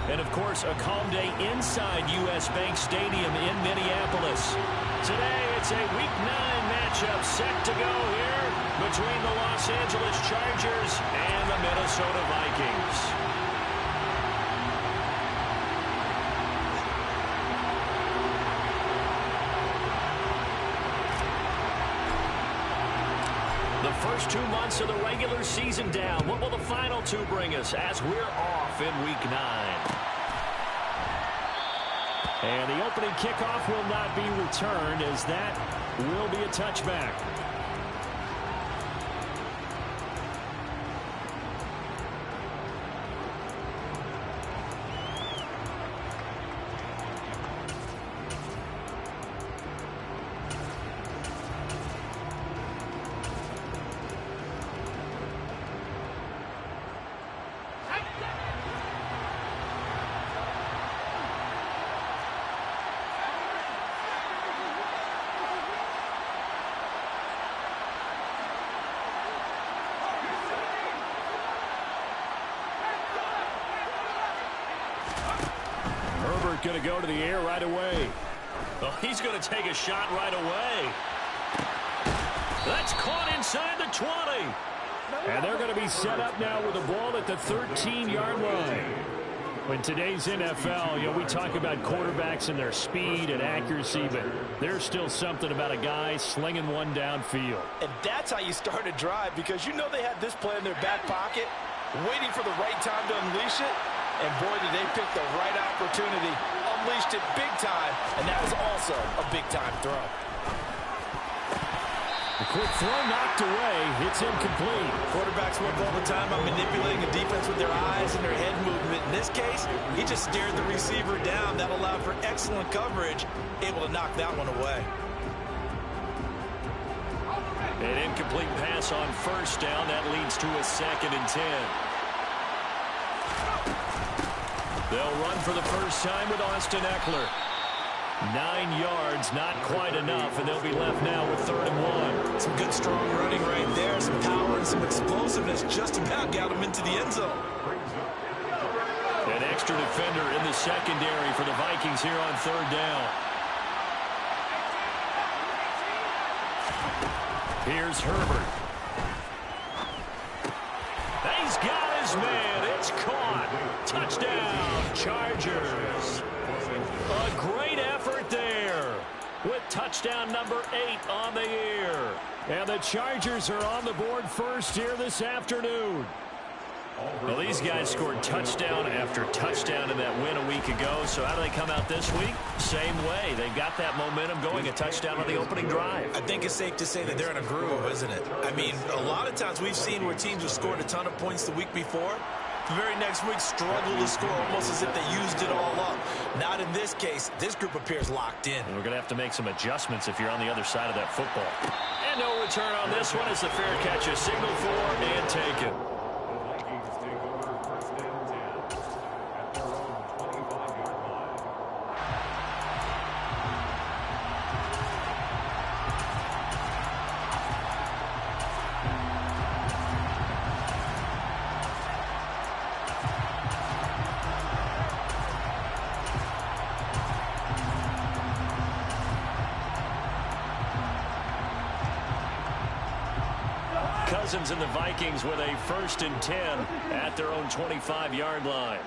And, of course, a calm day inside U.S. Bank Stadium in Minneapolis. Today, it's a Week 9 matchup set to go here between the Los Angeles Chargers and the Minnesota Vikings. The first 2 months of the regular season down. What will the final 2 bring us as we're off in Week 9? And the opening kickoff will not be returned, as that will be a touchback. Going to go to the air right away. Oh, he's going to take a shot right away. That's caught inside the 20. And they're going to be set up now with the ball at the 13-yard line. In today's NFL, we talk about quarterbacks and their speed and accuracy, but there's still something about a guy slinging one downfield. And that's how you start a drive, because they had this play in their back pocket, waiting for the right time to unleash it. And boy, did they pick the right opportunity. Unleashed it big time, and that was also a big-time throw. The quick throw knocked away. It's incomplete. Quarterbacks work all the time on manipulating a defense with their eyes and their head movement. In this case, he just stared the receiver down. That allowed for excellent coverage, able to knock that one away. An incomplete pass on first down. That leads to a 2nd and 10. They'll run for the first time with Austin Eckler. 9 yards, not quite enough, and they'll be left now with 3rd and 1. Some good, strong running right there. Some power and some explosiveness just about got him into the end zone. An extra defender in the secondary for the Vikings here on 3rd down. Here's Herbert. He's got his man. It's caught. Touchdown, Chargers. A great effort there with touchdown number 8 on the year. And the Chargers are on the board first here this afternoon. Well, these guys scored touchdown after touchdown in that win a week ago. So how do they come out this week? Same way. They've got that momentum going, a touchdown on the opening drive. I think it's safe to say that they're in a groove, isn't it? I mean, a lot of times we've seen where teams have scored a ton of points the week before. The very next week struggled to score almost as if they used it all up. Not in this case. This group appears locked in. And we're going to have to make some adjustments if you're on the other side of that football. And no return on this one as the fair catch is signaled for and taken. Cousins and the Vikings with a 1st and 10 at their own 25-yard line.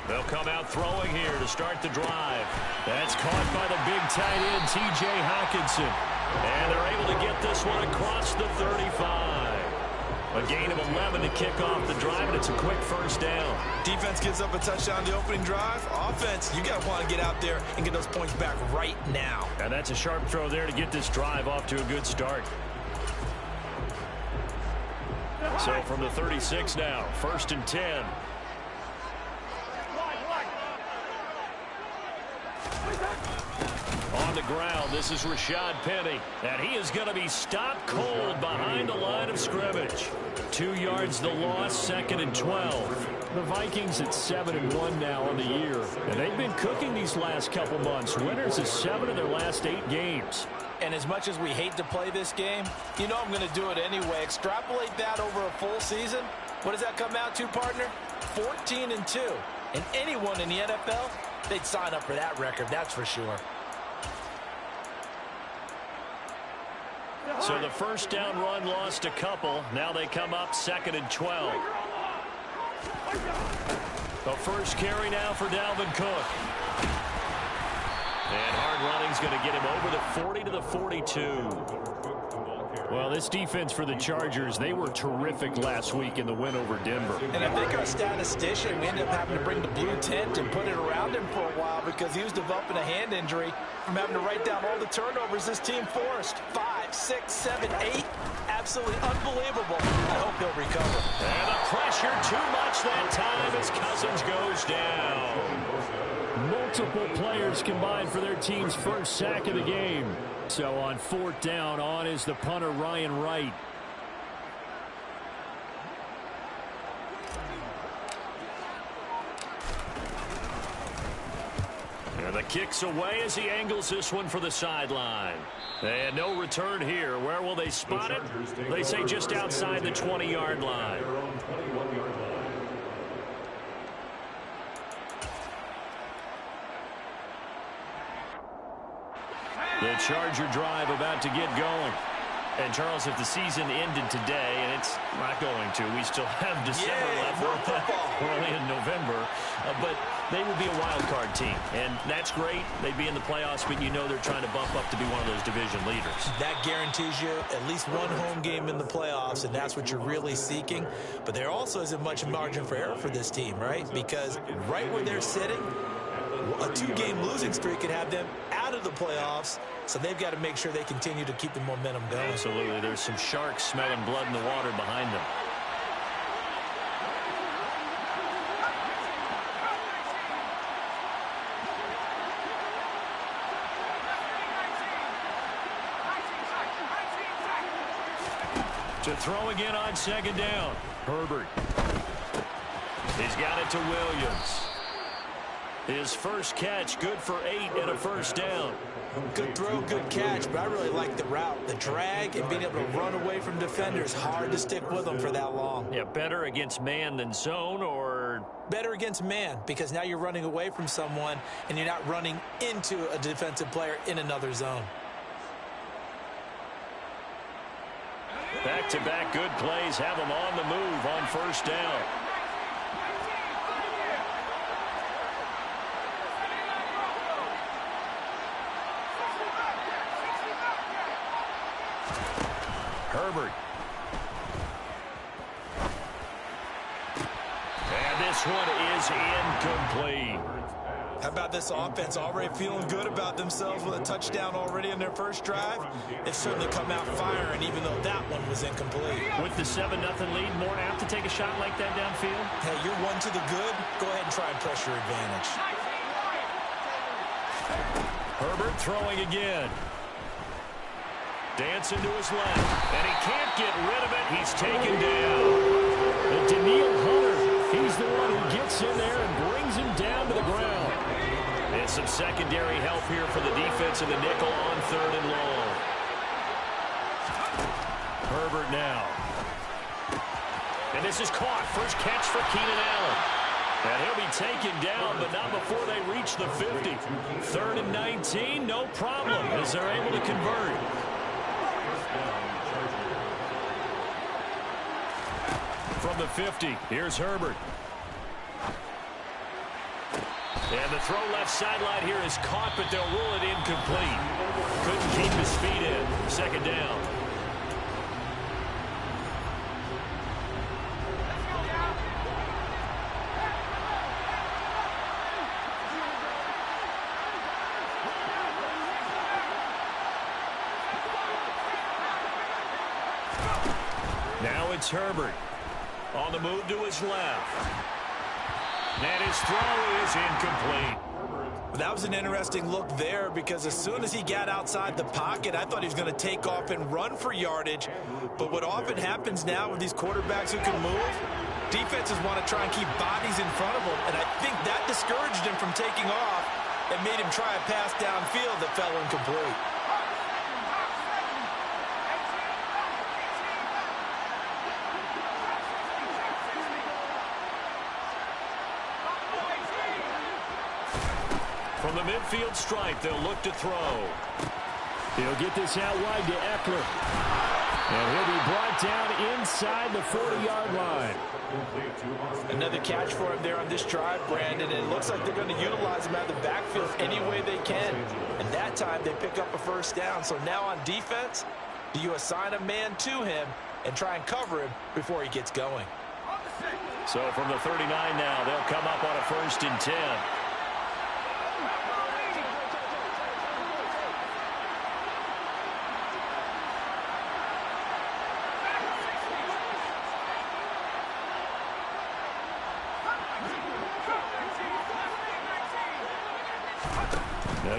They'll come out throwing here to start the drive. That's caught by the big tight end, T.J. Hockenson. And they're able to get this one across the 35. A gain of 11 to kick off the drive, and it's a quick 1st down. Defense gives up a touchdown the opening drive. Offense, you got to want to get out there and get those points back right now. And that's a sharp throw there to get this drive off to a good start. So from the 36 now, 1st and 10. On the ground, this is Rashad Penny. And he is going to be stopped cold behind the line of scrimmage. 2 yards the loss, 2nd and 12. The Vikings at 7-1 now on the year. And they've been cooking these last couple months. Winners of 7 of their last 8 games. And as much as we hate to play this game, I'm going to do it anyway. Extrapolate that over a full season. What does that come out to, partner? 14-2. And anyone in the NFL, they'd sign up for that record, that's for sure. So the first down run lost a couple. Now they come up 2nd and 12. The first carry now for Dalvin Cook. And hard running's going to get him over the 40 to the 42. Well, this defense for the Chargers, they were terrific last week in the win over Denver. And I think our statistician, we ended up having to bring the blue tent and put it around him for a while because he was developing a hand injury from having to write down all the turnovers this team forced. 5, 6, 7, 8. Absolutely unbelievable. I hope he'll recover. And the pressure too much that time as Cousins goes down. Multiple players combined for their team's first sack of the game. So on 4th down, on is the punter, Ryan Wright. And the kick's away as he angles this one for the sideline. And no return here. Where will they spot it? They say just outside the 20-yard line. The Charger drive about to get going. And, Charles, if the season ended today, and it's not going to, we still have December left. We're only in November. But they would be a wild card team. And that's great. They'd be in the playoffs, but you know they're trying to bump up to be one of those division leaders. That guarantees you at least one home game in the playoffs, and that's what you're really seeking. But there also isn't much margin for error for this team, right? Because right where they're sitting, a 2-game losing streak could have them out of the playoffs, so they've got to make sure they continue to keep the momentum going. Absolutely. There's some sharks smelling blood in the water behind them. To throw again on 2nd down. Herbert. He's got it to Williams. His first catch, good for 8 and a first down. Good throw, good catch, but I really like the route. The drag and being able to run away from defenders, hard to stick with them for that long. Yeah, better against man than zone, or? Better against man, because now you're running away from someone and you're not running into a defensive player in another zone. Back-to-back good plays have them on the move on first down. Herbert. And this one is incomplete. How about this offense already feeling good about themselves with a touchdown already in their first drive? They've certainly come out firing, even though that one was incomplete. With the 7-0 lead, more apt to take a shot like that downfield? Hey, you're one to the good. Go ahead and try and press your advantage. Herbert throwing again. Dancing to his left, and he can't get rid of it. He's taken down. And Daniil Hunter, he's the one who gets in there and brings him down to the ground. And some secondary help here for the defense in the nickel on 3rd and long. Herbert now. And this is caught. First catch for Keenan Allen. And he'll be taken down, but not before they reach the 50. 3rd and 19, no problem, as they're able to convert. From the 50, here's Herbert. And the throw left sideline here is caught, but they'll rule it incomplete. Couldn't keep his feet in. 2nd down. Now it's Herbert. On the move to his left. And his throw is incomplete. That was an interesting look there because as soon as he got outside the pocket, I thought he was going to take off and run for yardage. But what often happens now with these quarterbacks who can move, defenses want to try and keep bodies in front of them. And I think that discouraged him from taking off and made him try a pass downfield that fell incomplete. From the midfield stripe, they'll look to throw. He'll get this out wide to Eckler. And he'll be brought down inside the 40-yard line. Another catch for him there on this drive, Brandon. And it looks like they're going to utilize him out of the backfield any way they can. And that time they pick up a first down. So now on defense, do you assign a man to him and try and cover him before he gets going? So from the 39 now, they'll come up on a 1st and 10.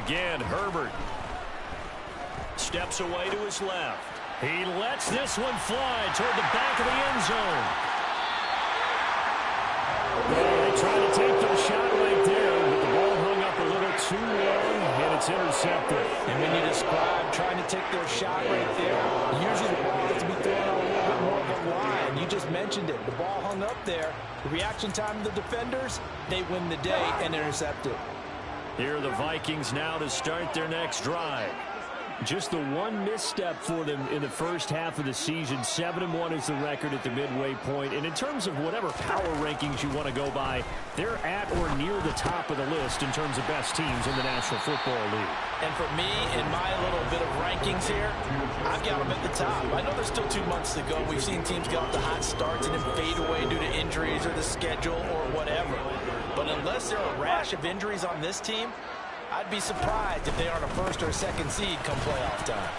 Again, Herbert steps away to his left. He lets this one fly toward the back of the end zone. They try to take their shot right there, but the ball hung up a little too long, and it's intercepted. And when you describe trying to take their shot right there, usually the ball has to be thrown on a little bit more of a line. You just mentioned it. The ball hung up there. The reaction time of the defenders, they win the day and intercept it. Here are the Vikings now to start their next drive. Just the one misstep for them in the first half of the season. 7-1 is the record at the midway point. And in terms of whatever power rankings you want to go by, they're at or near the top of the list in terms of best teams in the National Football League. And for me, in my little bit of rankings here, I've got them at the top. I know there's still 2 months to go. We've seen teams get off to hot starts and then fade away due to injuries or the schedule or whatever. But unless there are a rash of injuries on this team, I'd be surprised if they aren't a 1st or 2nd seed come playoff time.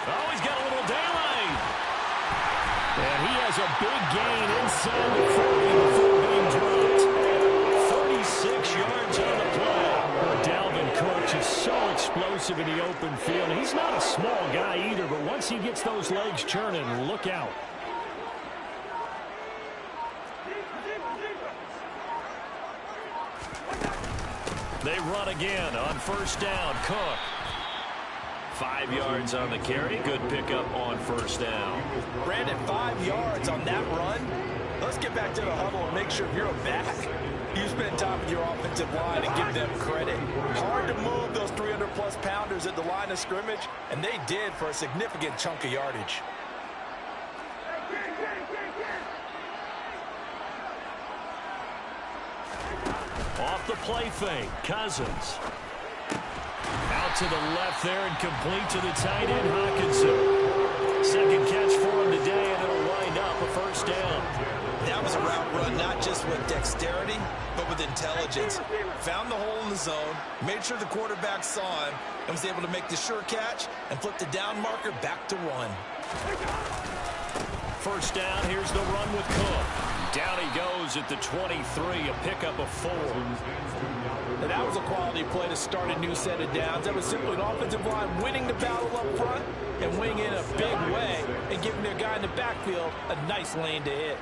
Oh, he's got a little daylight. And he has a big gain inside the 40 before being dropped. 36 yards on the play. Dalvin Cook just so explosive in the open field. He's not a small guy either, but once he gets those legs churning, look out. They run again on 1st down. Cook. 5 yards on the carry. Good pickup on 1st down. Brandon, 5 yards on that run. Let's get back to the huddle and make sure if you're a back, you spend time with your offensive line and give them credit. Hard to move those 300-plus pounders at the line of scrimmage, and they did for a significant chunk of yardage. Off the play fake, Cousins. Out to the left there and complete to the tight end, Hawkinson. Second catch for him today, and it'll wind up a 1st down. That was a route run, not just with dexterity, but with intelligence. Found the hole in the zone, made sure the quarterback saw him, and was able to make the sure catch and flip the down marker back to 1. 1st down, here's the run with Cook. Down he goes at the 23, a pickup of 4. And that was a quality play to start a new set of downs. That was simply an offensive line winning the battle up front and winning in a big way and giving their guy in the backfield a nice lane to hit.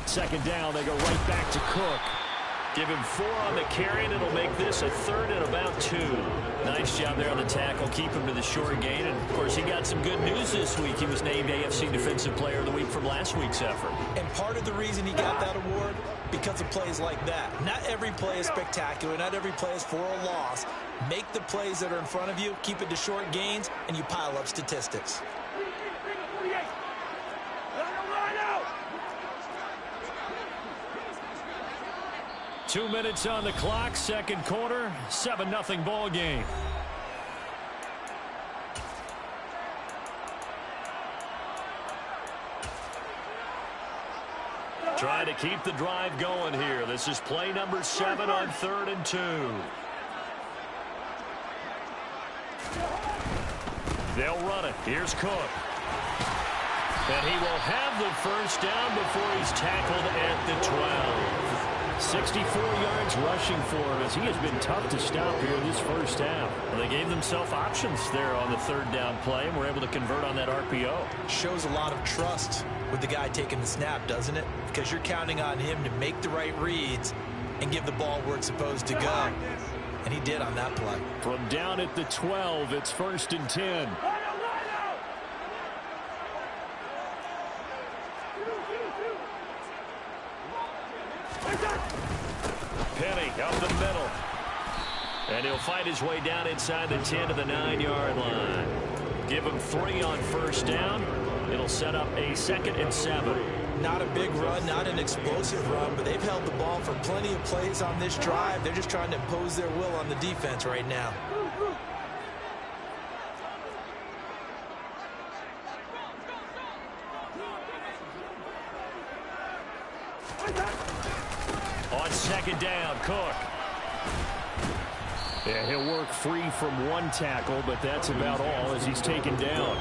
Second down, they go right back to Cook. Give him 4 on the carry, and it'll make this a 3rd and about 2. Nice job there on the tackle. Keep him to the short gain. And, of course, he got some good news this week. He was named AFC Defensive Player of the Week from last week's effort. And part of the reason he got that award, because of plays like that. Not every play is spectacular. Not every play is for a loss. Make the plays that are in front of you, keep it to short gains, and you pile up statistics. Two minutes on the clock, 2nd quarter, 7-0 ball game. Trying to keep the drive going here. This is play number 7 on 3rd and 2. They'll run it. Here's Cook. And he will have the 1st down before he's tackled at the 12. 64 yards rushing for him as he has been tough to stop here this 1st half. Well, they gave themselves options there on the 3rd down play and were able to convert on that RPO. Shows a lot of trust with the guy taking the snap, doesn't it? Because you're counting on him to make the right reads and give the ball where it's supposed to go. And he did on that play. From down at the 12, it's 1st and 10. And he'll fight his way down inside the 10 to the 9-yard line. Give him 3 on first down. It'll set up a 2nd and 7. Not a big run, not an explosive run, but they've held the ball for plenty of plays on this drive. They're just trying to impose their will on the defense right now. On 2nd down, Cook. Yeah, he'll work free from 1 tackle, but that's about all as he's taken down.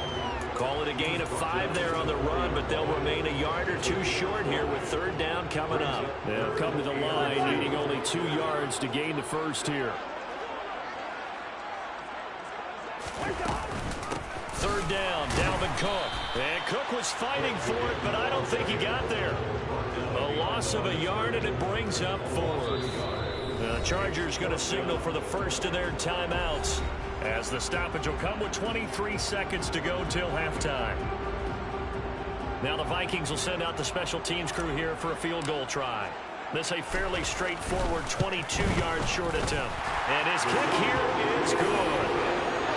Call it a gain of 5 there on the run, but they'll remain a yard or 2 short here with 3rd down coming up. They'll come to the line, needing only 2 yards to gain the first here. 3rd down, Dalvin Cook. And Cook was fighting for it, but I don't think he got there. A loss of a yard, and it brings up 4. The Chargers going to signal for the first of their timeouts, as the stoppage will come with 23 seconds to go till halftime. Now the Vikings will send out the special teams crew here for a field goal try. This a fairly straightforward 22-yard short attempt. And his kick here is good.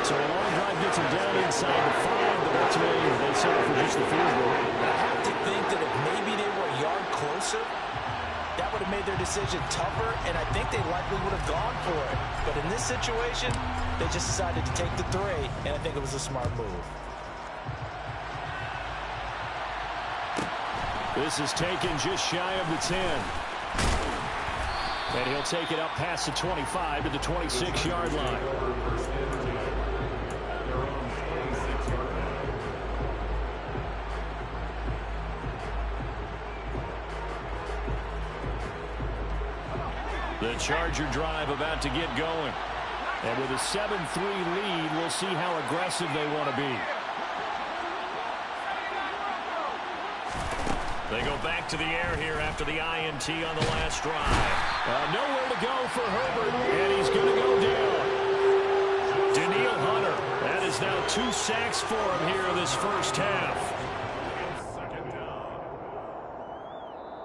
So a long drive gets him down inside the 5, but that's why they settle for just the field goal. I have to think that if maybe they were a yard closer, that would have made their decision tougher, and I think they likely would have gone for it. But in this situation, they just decided to take the 3, and I think it was a smart move. This is taken just shy of the 10. And he'll take it up past the 25 to the 26-yard line. The Charger drive about to get going. And with a 7-3 lead, we'll see how aggressive they want to be. They go back to the air here after the INT on the last drive. Nowhere to go for Herbert, and he's going to go down. Danielle Hunter, that is now 2 sacks for him here in this first half.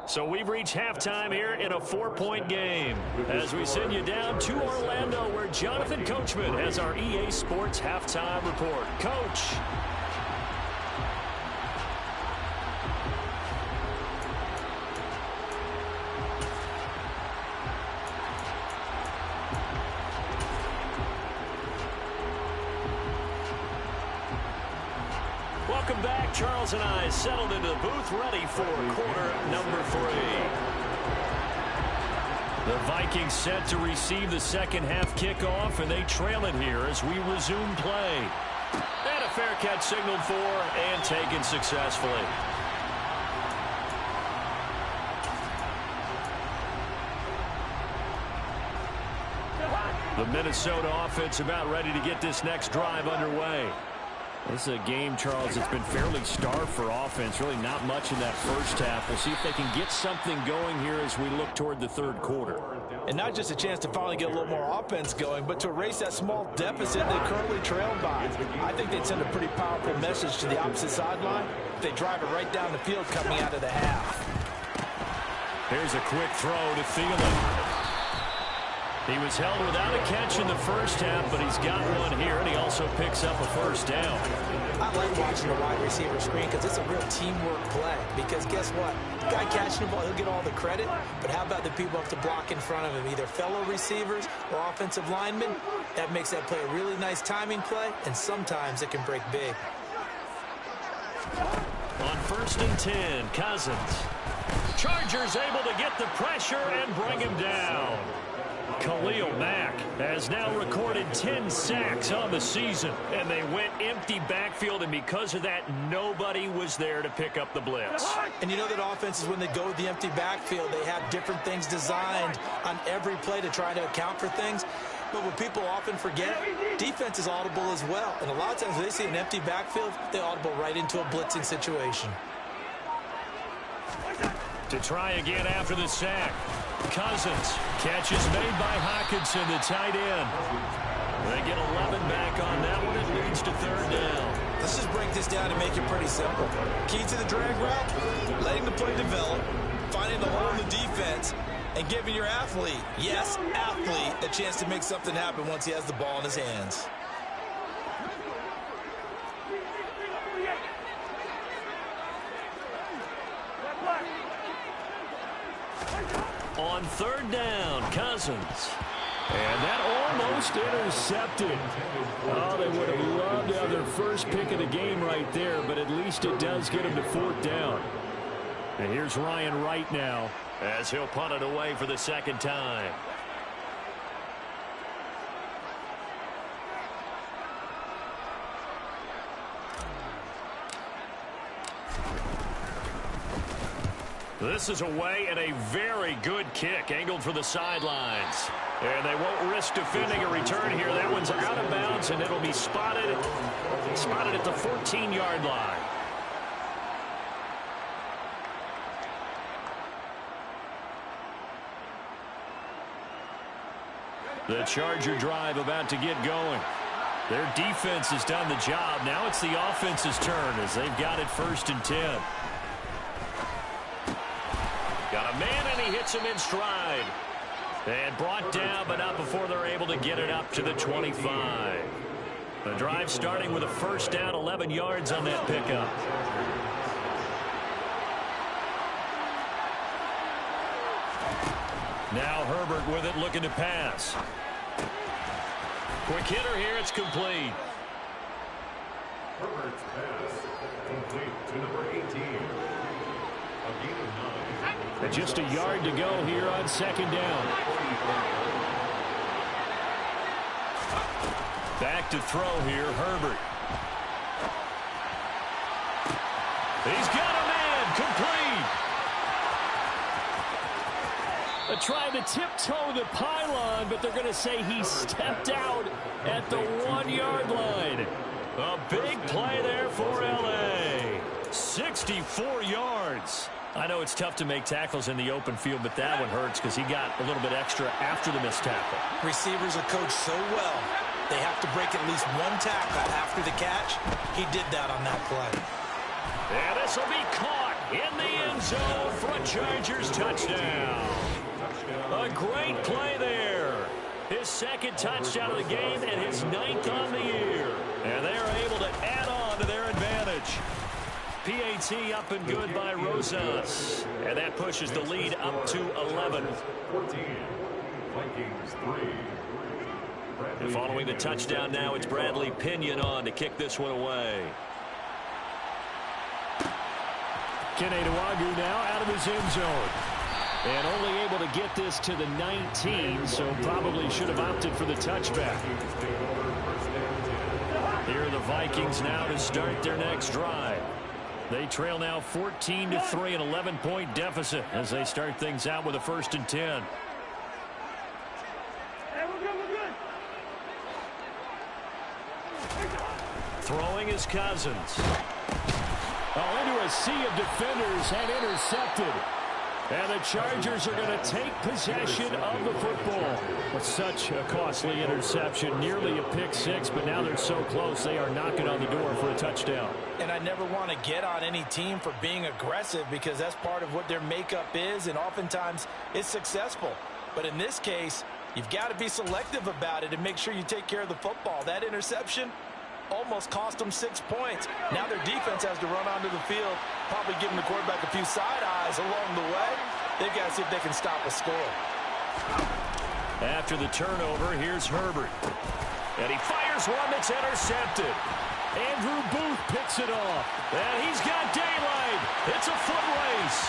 So we've reached halftime here in a 4-point game as we send you down to Orlando, where Jonathan Coachman has our EA Sports halftime report. Coach. Welcome back. Charles and I settled into the booth, ready for quarter number 3. The Vikings set to receive the second half kickoff, and they trail it here as we resume play. And a fair catch signaled for and taken successfully. The Minnesota offense about ready to get this next drive underway. This is a game, Charles, that's been fairly starved for offense. Really not much in that first half. We'll see if they can get something going here as we look toward the third quarter. And not just a chance to finally get a little more offense going, but to erase that small deficit they currently trailed by. I think they'd send a pretty powerful message to the opposite sideline if they drive it right down the field coming out of the half. Here's a quick throw to Thielen. He was held without a catch in the first half, but he's got one here, and he also picks up a first down. I like watching the wide receiver screen because it's a real teamwork play. Because guess what? The guy catching the ball, he'll get all the credit, but how about the people up to block in front of him, either fellow receivers or offensive linemen? That makes that play a really nice timing play, and sometimes it can break big. On 1st and 10, Cousins. Chargers able to get the pressure and bring him down. Khalil Mack has now recorded 10 sacks on the season, and they went empty backfield, and because of that, nobody was there to pick up the blitz. And you know that offenses, when they go with the empty backfield, they have different things designed on every play to try to account for things. But what people often forget, defense is audible as well. And a lot of times when they see an empty backfield, they audible right into a blitzing situation. To try again after the sack. Cousins. Catch is made by Hockenson, the tight end. They get 11 back on that one. It leads to 3rd down. Let's just break this down and make it pretty simple. Key to the drag route, letting the play develop, finding the hole in the defense, and giving your athlete, yes, athlete, a chance to make something happen once he has the ball in his hands. On third down, Cousins. And that almost intercepted. Oh, they would have loved to have their first pick of the game right there, but at least it does get them to fourth down. And here's Ryan Wright now as he'll punt it away for the second time. This is away and a very good kick angled for the sidelines. And they won't risk defending a return here. That one's out of bounds, and it'll be spotted at the 14-yard line. The Charger drive about to get going. Their defense has done the job. Now it's the offense's turn as they've got it 1st and 10. Got a man, and he hits him in stride. And brought down, but not before they're able to get it up to the 25. The drive starting with a first down, 11 yards on that pickup. Now Herbert with it, looking to pass. Quick hitter here, it's complete. Herbert's pass complete to number 18. And just a yard to go here on second down. Back to throw here, Herbert. He's got a man, complete. Trying to tiptoe the pylon, but they're going to say he stepped out at the 1-yard line. A big play there for L.A. 64 yards. I know it's tough to make tackles in the open field, but that one hurts because he got a little bit extra after the missed tackle. Receivers are coached so well, they have to break at least one tackle after the catch. He did that on that play. And this will be caught in the end zone for a Chargers touchdown. A great play there. His second touchdown of the game and his 9th on the year. And they are able to add on to their advantage. PAT up and good by Rosas. And that pushes the lead up to 11. 14. Vikings 3. And following the touchdown now, it's Bradley Pinion on to kick this one away. Kene Nwangwu now out of his end zone. And only able to get this to the 19, so probably should have opted for the touchback. Here are the Vikings now to start their next drive. They trail now 14-3, an 11-point deficit as they start things out with a 1st and 10. Throwing is Cousins. Into a sea of defenders and intercepted. And the Chargers are going to take possession of the football. With such a costly interception, nearly a pick six, but now they're so close they are knocking on the door for a touchdown. And I never want to get on any team for being aggressive because that's part of what their makeup is, and oftentimes it's successful. But in this case, you've got to be selective about it and make sure you take care of the football. That interception almost cost them 6 points. Now their defense has to run onto the field, probably giving the quarterback a few side eyes along the way. They've got to see if they can stop a score. After the turnover, here's Herbert. And he fires one that's intercepted. Andrew Booth picks it off. And he's got daylight. It's a foot race.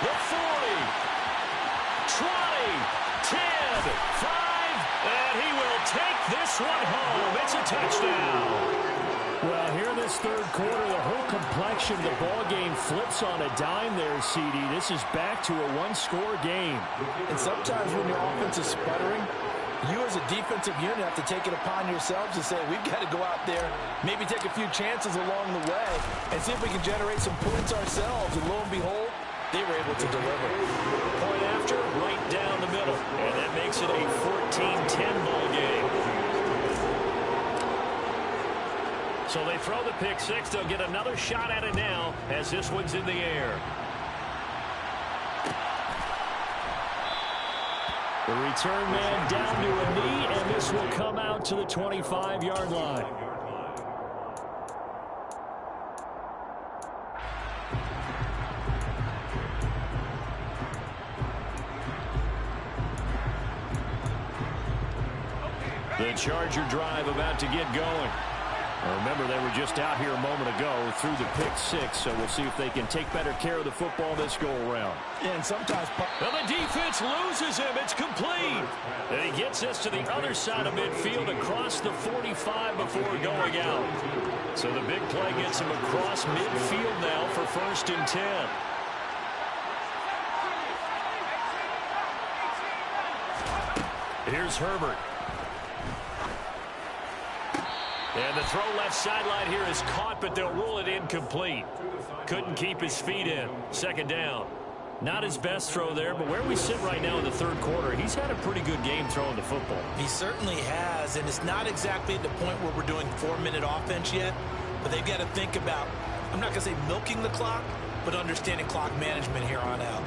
The 40, 20, 10, 5, and he will take this one home. It's a touchdown. Well, here in this third quarter, the whole complexion of the ball game flips on a dime there, CD. This is back to a one-score game. And sometimes when your offense is sputtering, you as a defensive unit have to take it upon yourselves to say, we've got to go out there, maybe take a few chances along the way, and see if we can generate some points ourselves. And lo and behold, they were able to deliver. Point after, right down the middle. And that makes it a 14-10 ball game. So they throw the pick six. They'll get another shot at it now as this one's in the air. The return man down to a knee, and this will come out to the 25-yard line. The Charger drive about to get going. Now remember, they were just out here a moment ago through the pick six, so we'll see if they can take better care of the football this go-around. Yeah, and sometimes... Well, the defense loses him. It's complete. And he gets us to the other side of midfield across the 45 before going out. So the big play gets him across midfield now for 1st and 10. Here's Herbert. And the throw left sideline here is caught, but they'll rule it incomplete. Couldn't keep his feet in. 2nd down. Not his best throw there, but where we sit right now in the 3rd quarter, he's had a pretty good game throwing the football. He certainly has, and it's not exactly at the point where we're doing 4-minute offense yet, but they've got to think about, I'm not going to say milking the clock, but understanding clock management here on out.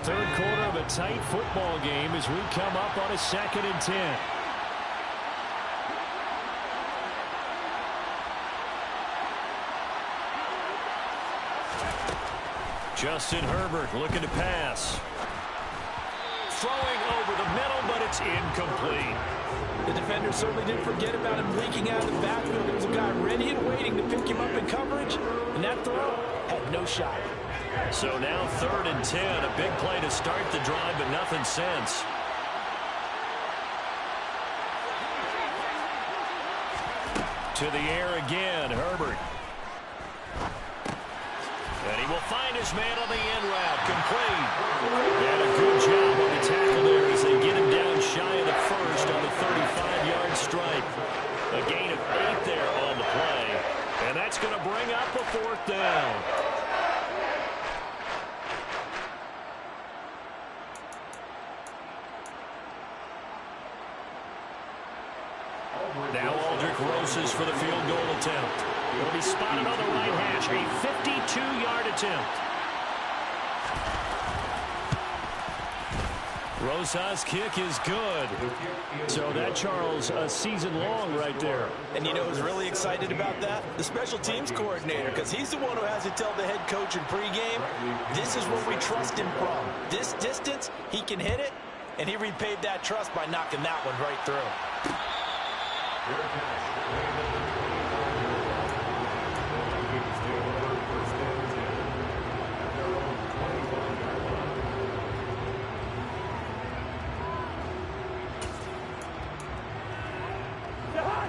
3rd quarter of a tight football game as we come up on a 2nd and 10. Justin Herbert looking to pass. Throwing over the middle, but it's incomplete. The defender certainly didn't forget about him leaking out of the backfield. There was a guy ready and waiting to pick him up in coverage, and that throw had no shot. So now 3rd and 10, a big play to start the drive, but nothing since. To the air again, Herbert. And he will find his man on the end route, complete. And a good job on the tackle there as they get him down shy of the 1st on the 35-yard strike. A gain of 8 there on the play. And that's going to bring up a 4th down. Now Aldrich Roses for the field goal attempt. Will be spotted on the right hash. A 52-yard attempt. Rosas' kick is good. So that, Charles, a season long right there. And you know who's really excited about that? The special teams coordinator, because he's the one who has to tell the head coach in pregame, this is where we trust him from. This distance, he can hit it, and he repaid that trust by knocking that one right through.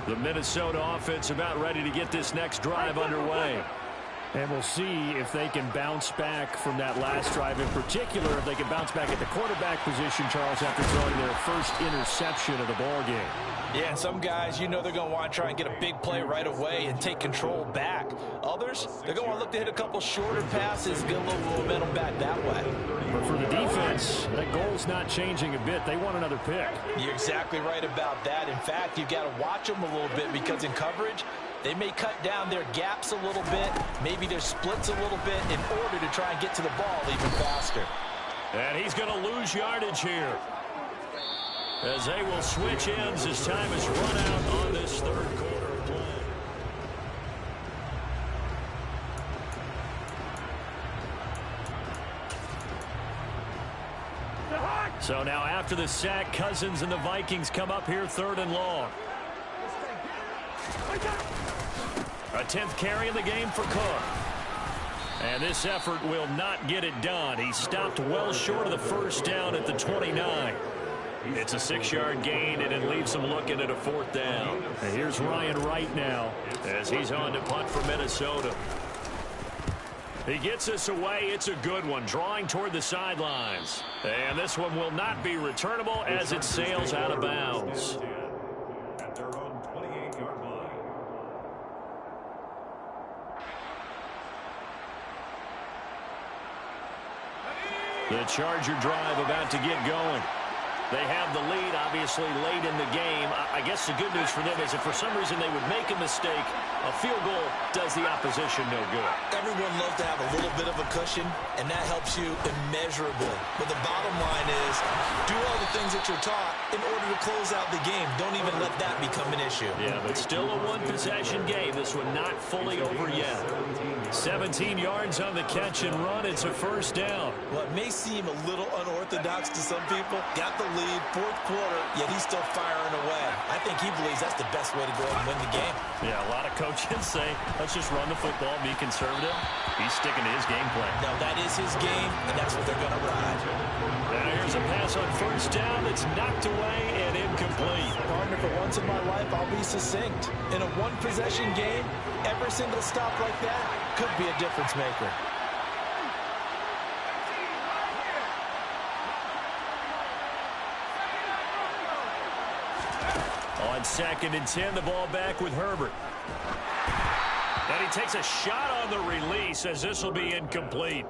The Minnesota offense about ready to get this next drive underway. And we'll see if they can bounce back from that last drive. In particular, if they can bounce back at the quarterback position, Charles, after throwing their first interception of the ball game. Yeah, and some guys, you know they're going to want to try and get a big play right away and take control back. Others, they're going to want to look to hit a couple shorter passes, get a little momentum back that way. But for the defense, that goal's not changing a bit. They want another pick. You're exactly right about that. In fact, you've got to watch them a little bit because in coverage, they may cut down their gaps a little bit, maybe their splits a little bit in order to try and get to the ball even faster. And he's going to lose yardage here, as they will switch ends as time is run out on this 3rd quarter of play. So now after the sack, Cousins and the Vikings come up here 3rd and long. A 10th carry in the game for Cook. And this effort will not get it done. He stopped well short of the 1st down at the 29. It's a 6-yard gain, and it leaves them looking at a 4th down. And here's Ryan Wright now as he's on to punt for Minnesota. He gets us away. It's a good one, drawing toward the sidelines. And this one will not be returnable as it sails out of bounds. At their own 28-yard line. The Charger drive about to get going. They have the lead, obviously, late in the game. I guess the good news for them is if for some reason they would make a mistake, a field goal does the opposition no good. Everyone loves to have a little bit of a cushion, and that helps you immeasurably. But the bottom line is, do all the things that you're taught in order to close out the game. Don't even let that become an issue. Yeah, but still a one-possession game. This one not fully over yet. 17 yards on the catch and run. It's a first down. Well, it may seem a little unorthodox to some people. Got the lead, fourth quarter, yet he's still firing away. I think he believes that's the best way to go out and win the game. Yeah, a lot of coaches say, let's just run the football, be conservative. He's sticking to his game plan. No, that is his game, and that's what they're going to ride. Now here's a pass on first down that's knocked away and incomplete. Partner, for once in my life, I'll be succinct. In a one-possession game, every single stop like that could be a difference maker. On 2nd and 10, the ball back with Herbert. And he takes a shot on the release as this will be incomplete.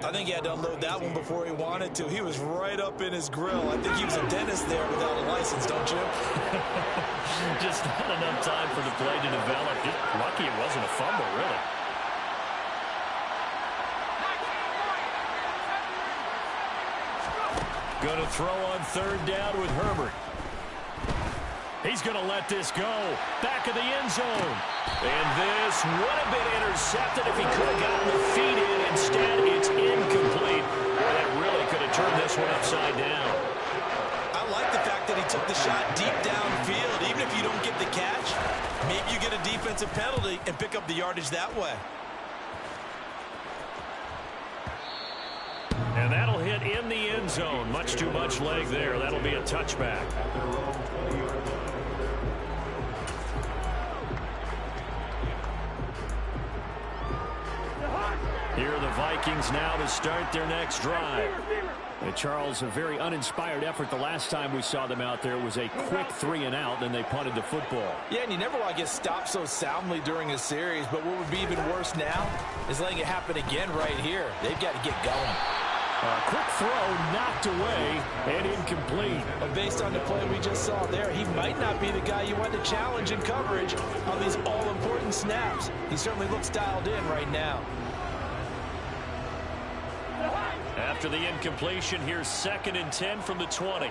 I think he had to unload that one before he wanted to. He was right up in his grill. I think he was a dentist there without a license, don't you? Just not enough time for the play to develop. Just lucky it wasn't a fumble, really. Going to throw on 3rd down with Herbert. He's going to let this go. Back of the end zone. And this would have been intercepted if he could have gotten the feet in. Instead, it's incomplete. That really could have turned this one upside down. I like the fact that he took the shot deep downfield. Even if you don't get the catch, maybe you get a defensive penalty and pick up the yardage that way. And that'll hit in the end zone. Much too much leg there. That'll be a touchback. Here are the Vikings now to start their next drive. And Charles, a very uninspired effort the last time we saw them out there. It was a quick 3-and-out, then they punted the football. Yeah, and you never want to get stopped so soundly during a series, but what would be even worse now is letting it happen again right here. They've got to get going. A quick throw knocked away and incomplete. But based on the play we just saw there, he might not be the guy you want to challenge in coverage on these all-important snaps. He certainly looks dialed in right now. After the incompletion, here's 2nd and 10 from the 20.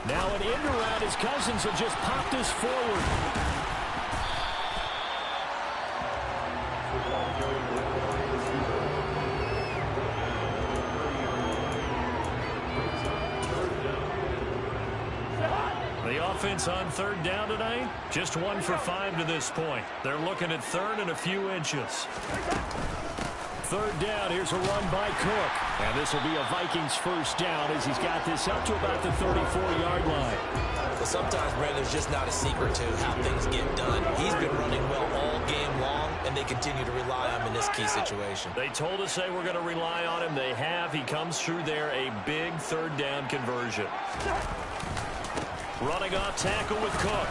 Now an end around as Cousins will just pop this forward. The offense on 3rd down tonight, just 1 for 5 to this point. They're looking at 3rd and a few inches. 3rd down, here's a run by Cook. And this will be a Vikings first down as he's got this up to about the 34-yard line. But sometimes, Brandon, there's just not a secret to how things get done. He's been running well all game long, and they continue to rely on him in this key situation. They told us they were going to rely on him. They have. He comes through there, a big 3rd down conversion. Running off tackle with Cook.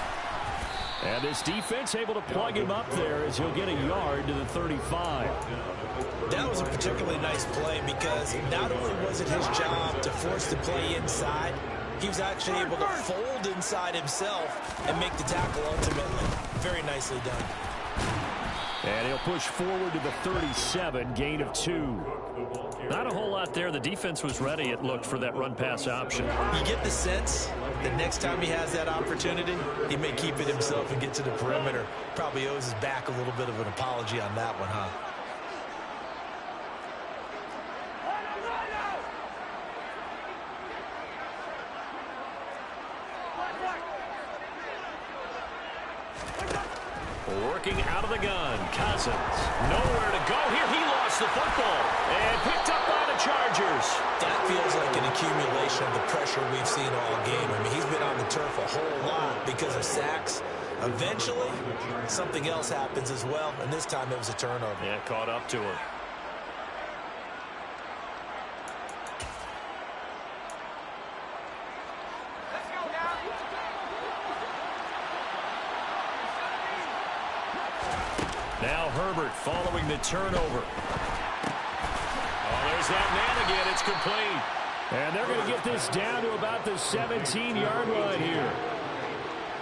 And this defense able to plug him up there as he'll get a yard to the 35. That was a particularly nice play because not only was it his job to force the play inside, he was actually able to fold inside himself and make the tackle ultimately. Very nicely done. And he'll push forward to the 37, gain of 2. Not a whole lot there. The defense was ready, it looked, for that run-pass option. You get the sense that next time he has that opportunity, he may keep it himself and get to the perimeter. Probably owes his back a little bit of an apology on that one, huh? Working out of the gun, Cousins. Nowhere to go here. He lost the football and picked up by the Chargers. That feels like an accumulation of the pressure we've seen all game. I mean, he's been on the turf a whole lot because of sacks. Eventually, something else happens as well, and this time it was a turnover. Yeah, caught up to him. Herbert following the turnover. Oh, there's that man again. It's complete. And they're going to get this down to about the 17-yard line here.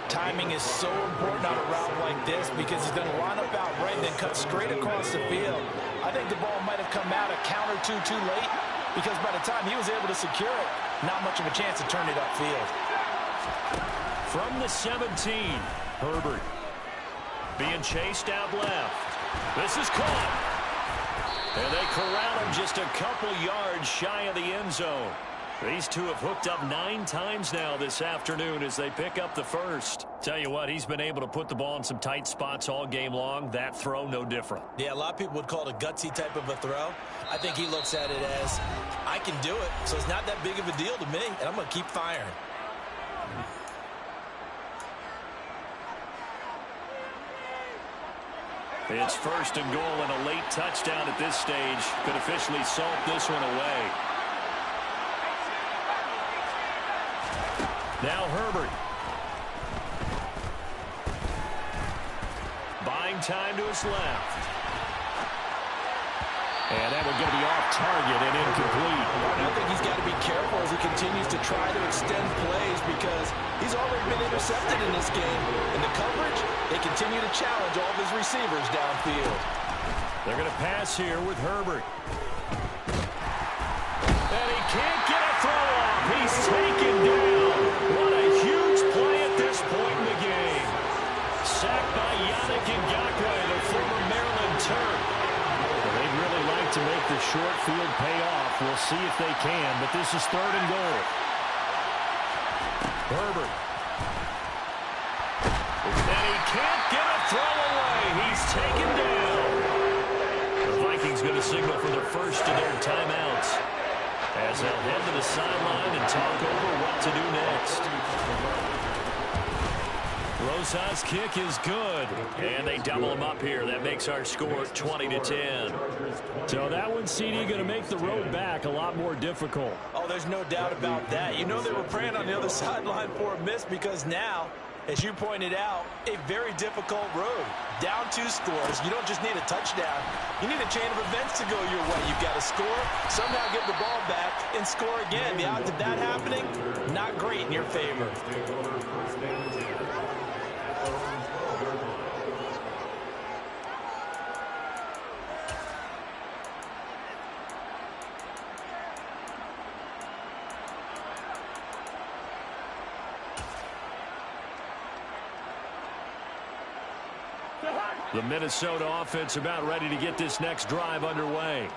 Timing is so important on a route like this because he's going to line up out right and then cut straight across the field. I think the ball might have come out a count or two too late because by the time he was able to secure it, not much of a chance to turn it upfield. From the 17, Herbert being chased out left. This is caught. And they corral him just a couple yards shy of the end zone. These two have hooked up 9 times now this afternoon as they pick up the first. Tell you what, he's been able to put the ball in some tight spots all game long. That throw, no different. Yeah, a lot of people would call it a gutsy type of a throw. I think he looks at it as, I can do it, so it's not that big of a deal to me, and I'm going to keep firing. It's first and goal, and a late touchdown at this stage could officially salt this one away. Now Herbert. Buying time to his left. And that one's going to be off target and incomplete. I think he's got to be careful as he continues to try to extend plays because he's already been intercepted in this game. In the coverage, they continue to challenge all of his receivers downfield. They're going to pass here with Herbert. And he can't get a throw off. He's taken down. What a huge play at this point in the game. Sacked by Yannick Ngakoue, the former Maryland Terp. They'd really like to make the short field pay off. We'll see if they can, but this is third and goal. Herbert. And he can't get a throw away. He's taken down. The Vikings going to signal for the first of their timeouts as they'll head to the sideline and talk over what to do next. Rosa's kick is good, and they double him up here. That makes our score 20-10. So that one, CD, going to make the road back a lot more difficult. Oh, there's no doubt about that. You know they were praying on the other sideline for a miss because now, as you pointed out, a very difficult road. Down 2 scores. You don't just need a touchdown. You need a chain of events to go your way. You've got to score, somehow get the ball back, and score again. The odds of that happening, not great in your favor. The Minnesota offense about ready to get this next drive underway.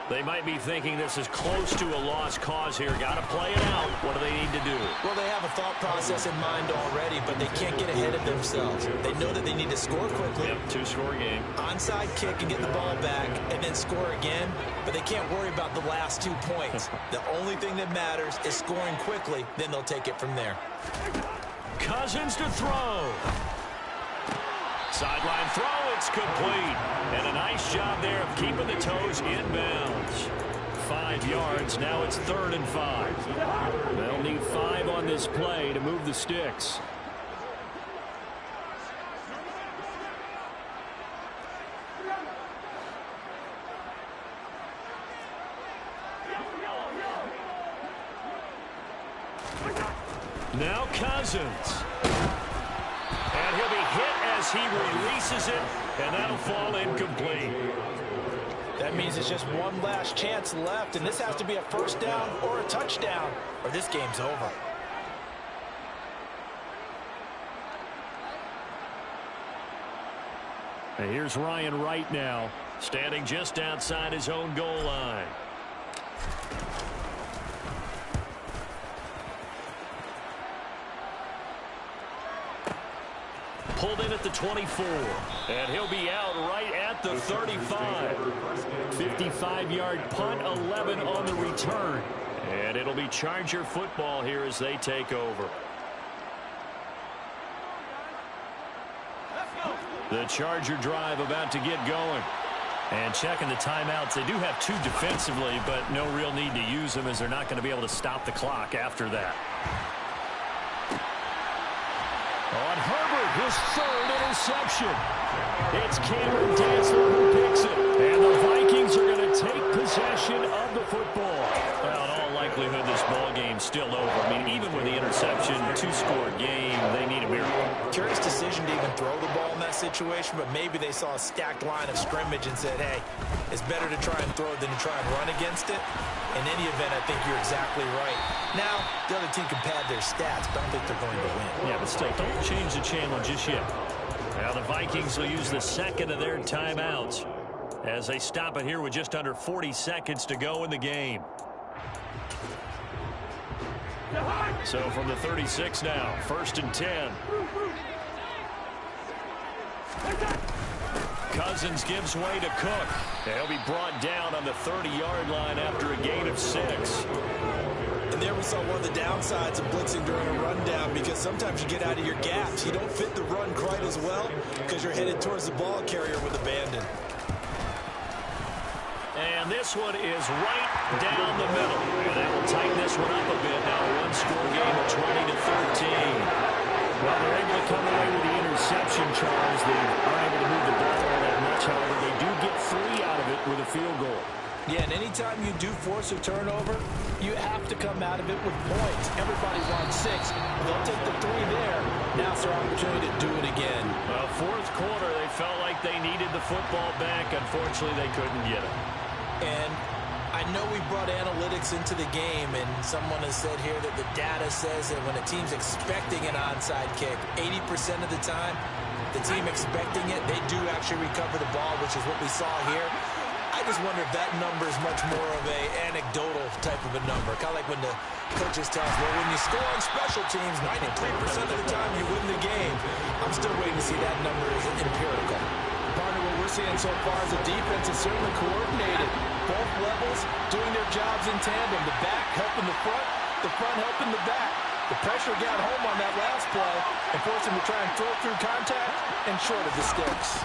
They might be thinking this is close to a lost cause here. Got to play it out. What do they need to do? Well, they have a thought process in mind already, but they can't get ahead of themselves. They know that they need to score quickly. Yep, 2-score game. Onside kick and get the ball back and then score again, but they can't worry about the last 2 points. The only thing that matters is scoring quickly, then they'll take it from there. Cousins to throw. Sideline throw, it's complete. And a nice job there of keeping the toes inbounds. 5 yards, now it's 3rd and 5. They'll need 5 on this play to move the sticks. Now Cousins. And he'll be hit as he releases it, and that'll fall incomplete. That means it's just one last chance left, and this has to be a first down or a touchdown, or this game's over. And here's Ryan Wright now, standing just outside his own goal line. Pulled in at the 24, and he'll be out right at the 35. 55-yard punt, 11 on the return. And it'll be Charger football here as they take over. The Charger drive about to get going. And checking the timeouts, they do have 2 defensively, but no real need to use them as they're not going to be able to stop the clock after that. On Herbert. his third interception. It's Cameron Dantzler who picks it. And the Vikings are going to take possession of the football. Well, in all likelihood, this ball game's still over. I mean, even with the interception, two-score game, they need a miracle. Curious decision to even throw the ball in that situation, but maybe they saw a stacked line of scrimmage and said, hey, it's better to try and throw than to try and run against it. In any event, I think you're exactly right. Now, the other team can pad their stats, but I don't think they're going to win. Yeah, but still, don't change the channel just yet. Now the Vikings will use the second of their timeouts as they stop it here with just under 40 seconds to go in the game. So from the 36 now, 1st and 10. Cousins gives way to Cook. He'll be brought down on the 30-yard line after a gain of 6. And there we saw one of the downsides of blitzing during a rundown, because sometimes you get out of your gaps. You don't fit the run quite as well because you're headed towards the ball carrier with abandon. And this one is right down the middle. And that will tighten this one up a bit. Now a one-score game of 20-13. Well, they're able to come away with the interception, Charles. They aren't able to move the ball all that much. However, they do get 3 out of it with a field goal. Yeah, and anytime you do force a turnover, you have to come out of it with points. Everybody wants 6. They'll take the 3 there. Now it's their opportunity to do it again. Well, 4th quarter, they felt like they needed the football back. Unfortunately, they couldn't get it. And I know we brought analytics into the game, and someone has said here that the data says that when a team's expecting an onside kick, 80% of the time, the team expecting it, they do actually recover the ball, which is what we saw here. I just wonder if that number is much more of a anecdotal type of a number. Kind of like when the coaches tell us, well, when you score on special teams, 93% of the time you win the game. I'm still waiting to see that number is empirical. Partner, what we're seeing so far is the defense is certainly coordinated. Both levels doing their jobs in tandem. The back helping the front helping the back. The pressure got home on that last play and forced him to try and throw through contact and short of the sticks.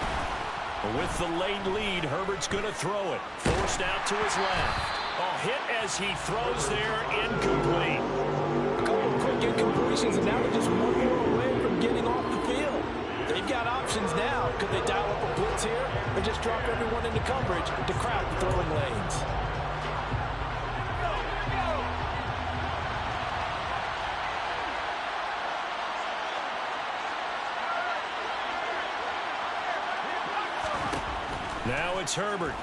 With the late lead, Herbert's going to throw it. Forced out to his left. A hit as he throws there, incomplete. A couple of quick incompletions, and now they're just one more away from getting off the field. They've got options now. Could they dial up a blitz here or just drop everyone into coverage to crowd the throwing lanes? Now it's Herbert.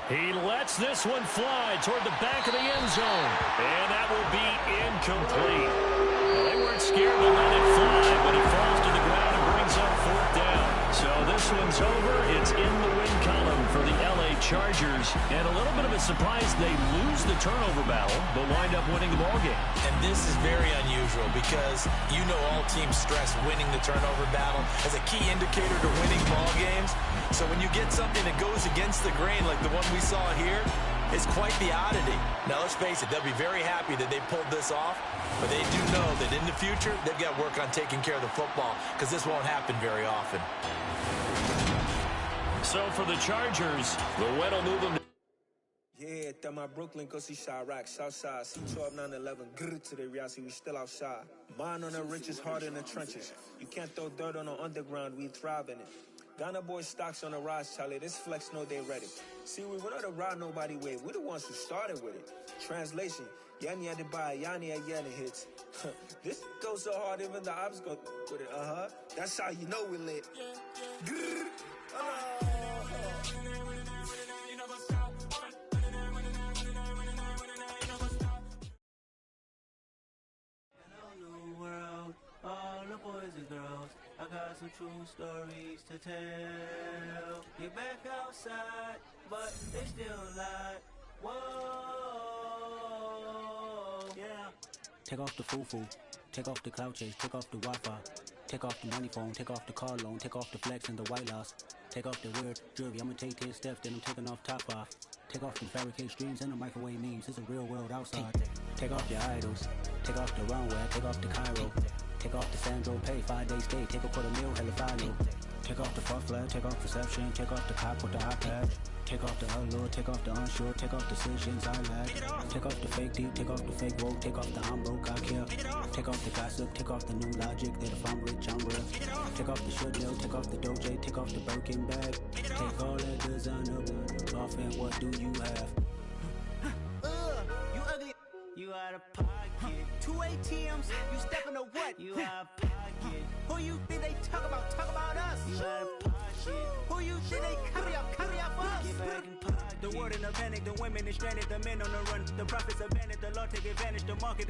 He lets this one fly toward the back of the end zone. And that will be incomplete. Well, they weren't scared to let it fly, but it falls to the ground and brings up 4th down. So this one's over. It's in the win column for the LA Chargers. And a little bit of a surprise, they lose the turnover battle, but wind up winning the ballgame. And this is very unusual because you know all teams stress winning the turnover battle as a key indicator to winning ball games. So when you get something that goes against the grain like the one we saw here, it's quite the oddity. Now, let's face it, they'll be very happy that they pulled this off, but they do know that in the future, they've got to work on taking care of the football because this won't happen very often. So for the Chargers, the win will move them to Yeah, that my Brooklyn, go see Chirac, Southside, C12, 911, grrr to the reality, we still outside. Mine on the riches, hard in the trenches. You can't throw dirt on the underground, we thrive in it. Ghana boys stocks on the rise, Charlie, this flex know they ready. See, we were not a ride nobody way, we the ones who started with it. Translation, Yanni had to buy, Yanni had Yanni hits. This goes so hard, even the ops go with it, That's how you know we lit. Grrr, all the boys and girls, I got some true stories to tell. You're back outside, but they still lie. Whoa, yeah. Take off the foo-foo, take off the cloud chase, take off the Wi-Fi, take off the money phone, take off the car loan, take off the flex and the white loss, take off the weird jewelry. I'ma take 10 steps, then I'm taking off top off. Take off the fabricate streams and the microwave memes. It's a real world outside. Take off your idols, take off the runway, take off the Cairo. Take off the Sandro pay, 5-day stay, take a $250,000, hella final. Take off the false flag, take off perception, take off the cop with the iPad. Take off the allure, take off the unsure, take off decisions I lack. Take off the fake deep, take off the fake woke, take off the I'm broke, I care. Take off the gossip, take off the new logic that if I'm rich, I'm real. Take off the should know, take off the doje, take off the Birkin bag. Take all that designer off and what do you have? You ugly. You out of pocket. 2 ATMs, you stepping to what? You out of pocket. Who you think they talk about us? You out of pocket. Who you think they carry up for us? Get back in pocket. The world in a panic, the women is stranded, the men on the run. The profits abandoned, the law take advantage, the market.